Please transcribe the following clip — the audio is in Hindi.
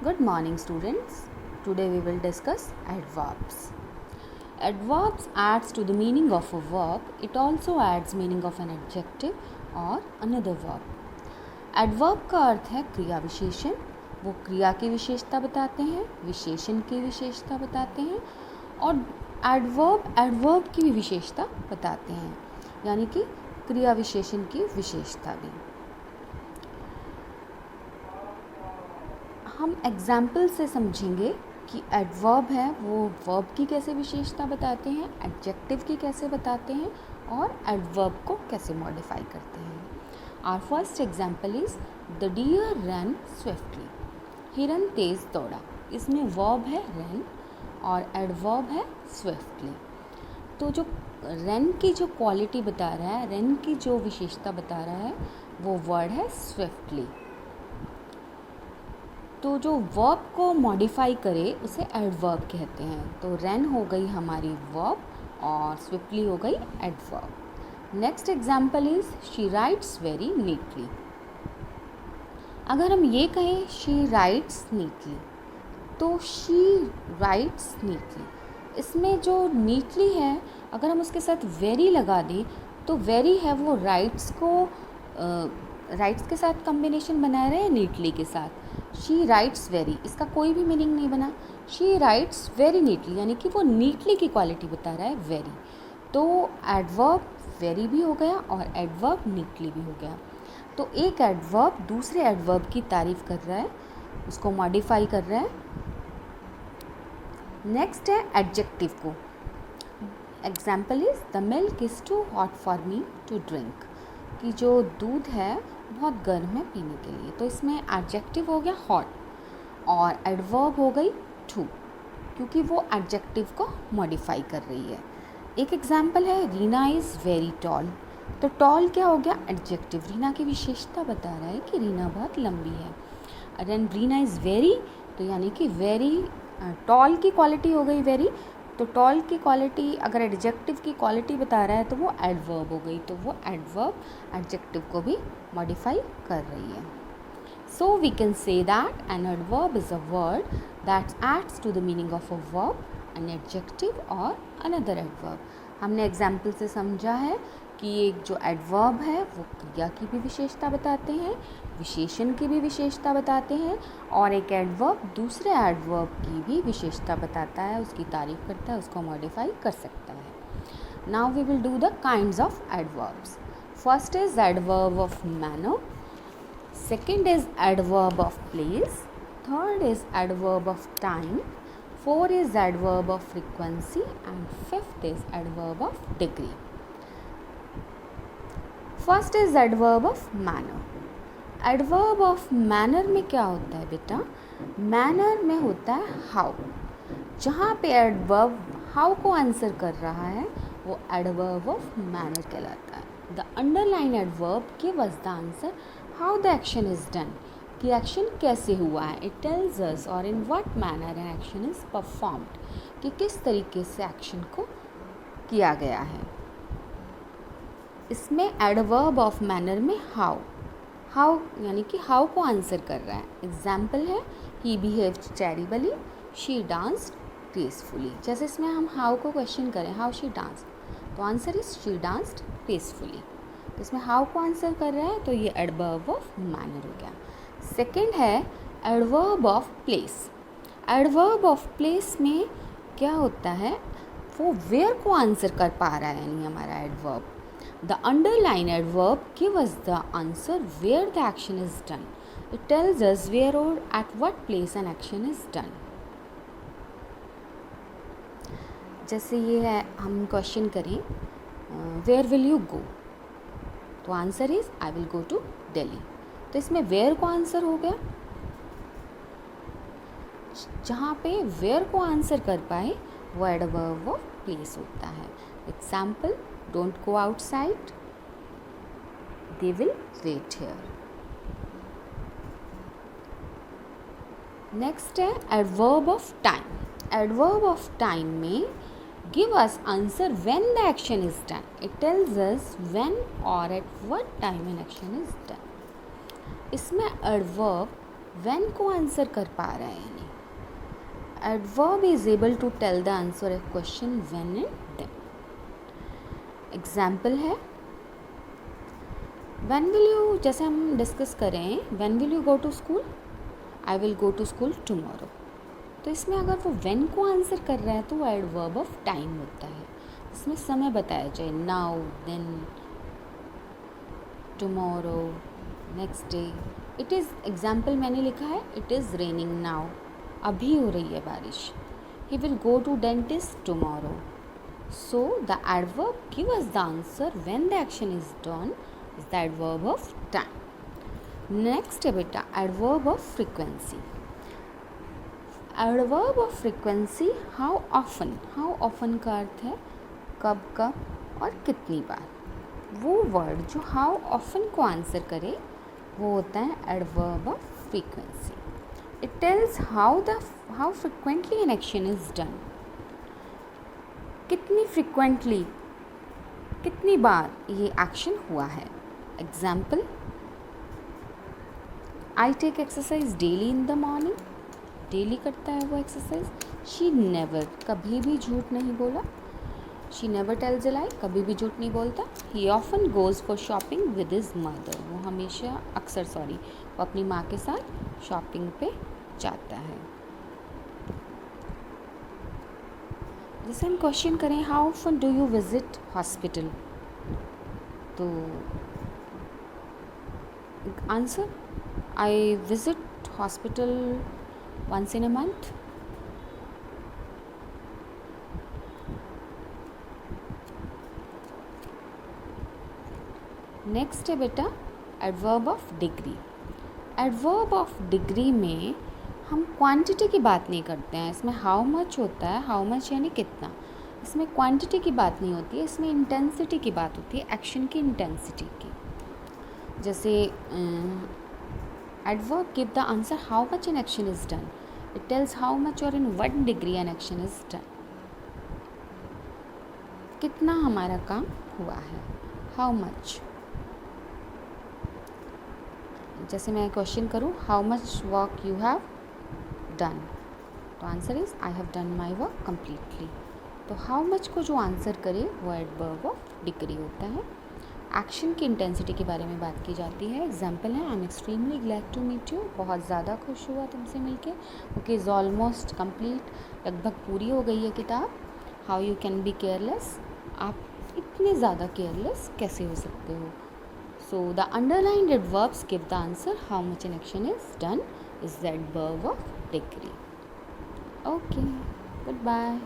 Good morning students. Today we will discuss adverbs. Adverbs adds to the meaning of a verb. It also adds meaning of an adjective or another verb. Adverb का अर्थ है क्रिया विशेषण. वो क्रिया की विशेषता बताते हैं, विशेषण की विशेषता बताते हैं और एडवर्ब की भी विशेषता बताते हैं, यानी कि क्रिया विशेषण की विशेषता भी. हम एग्जाम्पल से समझेंगे कि एडवर्ब है वो वर्ब की कैसे विशेषता बताते हैं, एडजेक्टिव की कैसे बताते हैं और एडवर्ब को कैसे मॉडिफाई करते हैं. Our first example is the deer run swiftly. हिरन तेज़ दौड़ा. इसमें वर्ब है रन और एडवर्ब है स्विफ्टली. तो जो रन की जो क्वालिटी बता रहा है, रन की जो विशेषता बता रहा है, वो वर्ड है स्विफ्टली. तो जो वर्ब को मॉडिफाई करे उसे एडवर्ब कहते हैं. तो रन हो गई हमारी वर्ब और स्विफ्टली हो गई adverb. Next example is she writes very neatly. अगर हम ये कहें शी राइट्स नीटली, तो शी राइट्स नीटली, इसमें जो नीटली है अगर हम उसके साथ वेरी लगा दें तो वेरी है वो राइट्स के साथ कॉम्बिनेशन बना रहे हैं नीटली के साथ. शी राइट्स वेरी, इसका कोई भी मीनिंग नहीं बना. शी राइट्स वेरी नीटली यानी कि वो नीटली की क्वालिटी बता रहा है वेरी. तो एडवर्ब वेरी भी हो गया और एडवर्ब नीटली भी हो गया. तो एक एडवर्ब दूसरे एडवर्ब की तारीफ कर रहा है, उसको मॉडिफाई कर रहा है. नेक्स्ट है एडजेक्टिव को. Example is the milk is too hot for me to drink. कि जो दूध है बहुत गर्म है पीने के लिए. तो इसमें एडजेक्टिव हो गया हॉट और एडवर्ब हो गई टू, क्योंकि वो एडजेक्टिव को मॉडिफाई कर रही है. एक एग्जाम्पल है रीना इज़ वेरी टॉल. तो टॉल क्या हो गया एडजेक्टिव, रीना की विशेषता बता रहा है कि रीना बहुत लंबी है. एंड रीना इज़ वेरी, तो यानी कि वेरी टॉल की क्वालिटी हो गई वेरी. तो टॉल की क्वालिटी अगर एडजेक्टिव की क्वालिटी बता रहा है तो वो एडवर्ब हो गई. तो वो एडवर्ब एडजेक्टिव को भी मॉडिफाई कर रही है. So we can say that an adverb is a word that adds to the meaning of a verb, an adjective or another adverb. हमने एग्जाम्पल से समझा है कि एक जो एडवर्ब है वो क्रिया की भी विशेषता बताते हैं, विशेषण की भी विशेषता बताते हैं और एक एडवर्ब दूसरे एडवर्ब की भी विशेषता बताता है, उसकी तारीफ करता है, उसको मॉडिफाई कर सकता है. Now we will do the kinds of adverbs. First is adverb of manner, second is adverb of place, third is adverb of time, four is adverb of frequency and fifth is adverb of degree. First is adverb of manner. Adverb of manner में क्या होता है बेटा, मैनर में होता है हाउ. जहाँ पे एडवर्ब हाउ को आंसर कर रहा है वो एडवर्ब ऑफ मैनर कहलाता है. The underline adverb give us the answer how the action is done, कि एक्शन कैसे हुआ है. इट टेल्स अस और in what manner N action is performed, कि किस तरीके से एक्शन को किया गया है. इसमें एडवर्ब ऑफ मैनर में हाउ यानी कि हाउ को आंसर कर रहा है. एग्जाम्पल है ही बिहेव्ड चैरिबली, शी डांस्ड ग्रेसफुली. जैसे इसमें हम हाउ को क्वेश्चन करें हाउ शी डांस्ड, तो answer is she danced gracefully. तो इसमें हाउ को आंसर कर रहा है तो ये एडवर्ब ऑफ मैनर हो गया. सेकेंड है adverb of place. Adverb of place में क्या होता है, वो वेयर को आंसर कर पा रहा है, यानी हमारा adverb. The underline adverb gives us the answer where the action is done. It tells us where or at what place an action is done. जैसे ये है, हम क्वेश्चन करें where will you go, तो answer is I will go to Delhi. तो इसमें where को आंसर हो गया. जहाँ पे where को आंसर कर पाए वो एडवर्ब ऑफ प्लेस होता है. Example don't go outside, they will wait here. Next है adverb of time. Adverb of time में give us answer when the action is done. It tells us when or at what time an action is done. इसमें एडवर्ब when को आंसर कर पा रहा है, यानी adverb is able to tell the answer of question when and then. Example है when will you, जैसे हम डिस्कस करें when will you go to school, I will go to school tomorrow. तो इसमें अगर वो when को आंसर कर रहा है तो वो एडवर्ब ऑफ टाइम होता है, इसमें समय बताया जाए, now, then, tomorrow, next day. It is example मैंने लिखा है इट इज़ रेनिंग नाउ, अभी हो रही है बारिश. He will go to dentist tomorrow. So the adverb give us the answer when the action is done is the adverb of time. Next है बेटा adverb of frequency. Adverb of frequency how often का अर्थ है कब कब और कितनी बार. वो वर्ड जो हाउ ऑफन को आंसर करे वो होता है adverb of frequency. It tells how frequently an action is done. कितनी फ्रिक्वेंटली, कितनी बार ये एक्शन हुआ है. Example, I take exercise daily in the morning. Daily करता है वो एक्सरसाइज. शी नेवर, कभी भी झूठ नहीं बोला. शी नेवर टेल्स अ लाई, कभी भी झूठ नहीं बोलता. ही often goes for shopping with his mother. वो हमेशा वो अपनी माँ के साथ शॉपिंग पे जाता है. जैसे हम क्वेश्चन करें how often do you visit hospital, तो answer, I visit hospital once in a month. Next है बेटा adverb of degree. Adverb of degree में हम क्वांटिटी की बात नहीं करते हैं. इसमें हाउ मच होता है, हाउ मच यानी कितना. इसमें क्वांटिटी की बात नहीं होती है, इसमें इंटेंसिटी की बात होती है, एक्शन की इंटेंसिटी की. जैसे adverb give the answer how much an action is done. It tells how much or in what degree an action is done. कितना हमारा काम हुआ है, how much. जैसे मैं क्वेश्चन करूँ how much work you have done, तो answer is I have done my work completely. तो how much को जो आंसर करे वो adverb of degree होता है. एक्शन की इंटेंसिटी के बारे में बात की जाती है. एग्जाम्पल है, I am extremely glad to meet you. बहुत ज़्यादा खुश हुआ तुमसे मिलके. ओके, इज़ ऑलमोस्ट कंप्लीट, लगभग पूरी हो गई है किताब. How you can be careless, आप इतने ज़्यादा केयरलेस कैसे हो सकते हो. So the underlined adverbs give the answer how much an action is done is the adverb of degree. Okay, good bye.